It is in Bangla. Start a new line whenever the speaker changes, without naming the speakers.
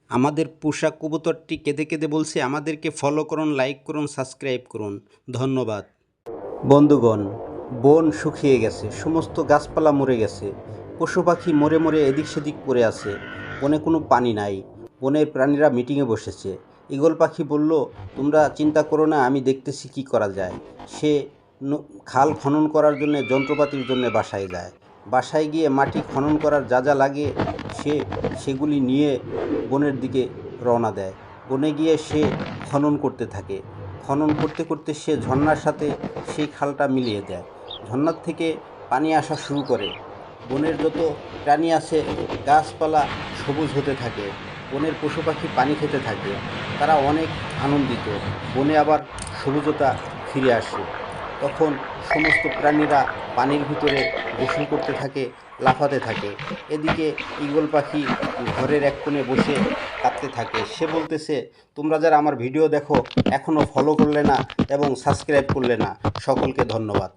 আমাদের পোষা কবুতরটি কেঁদে কেঁদে বলছে আমাদেরকে ফলো করুন, লাইক করুন, সাবস্ক্রাইব করুন। ধন্যবাদ। বন্ধুগণ, বন শুকিয়ে গেছে, সমস্ত গাছপালা মরে গেছে, পশু পাখি মরে মরে এদিক সেদিক পড়ে আছে, বনে কোনো পানি নাই। বনের প্রাণীরা মিটিংয়ে বসেছে। ঈগল পাখি বলল, তোমরা চিন্তা করো না, আমি দেখতেছি কি করা যায়। সে খাল খনন করার জন্য যন্ত্রপাতির জন্য বাসায় যায়। বাসায় গিয়ে মাটি খনন করার যা যা লাগে সেগুলি নিয়ে বনের দিকে রওনা দেয়। বনে গিয়ে সে খনন করতে থাকে। খনন করতে করতে সে ঝর্ণার সাথে সেই খালটা মিলিয়ে দেয়। ঝর্ণার থেকে পানি আসা শুরু করে। বনের যত প্রাণী আছে, গাছপালা সবুজ হতে থাকে। বনের পশু পাখি পানি খেতে থাকে। তারা অনেক আনন্দিত। বনে আবার সবুজতা ফিরে আসে। তখন সমস্ত প্রাণীরা পানির ভিতরে গোসল করতে থাকে, লাফাতে থাকে। এদিকে ঈগল পাখি ঘরের এক কোণে বসে কাঁদতে থাকে। সে বলতেছে, তোমরা যারা আমার ভিডিও দেখো এখনও ফলো করলে না এবং সাবস্ক্রাইব করলে না, সকলকে ধন্যবাদ।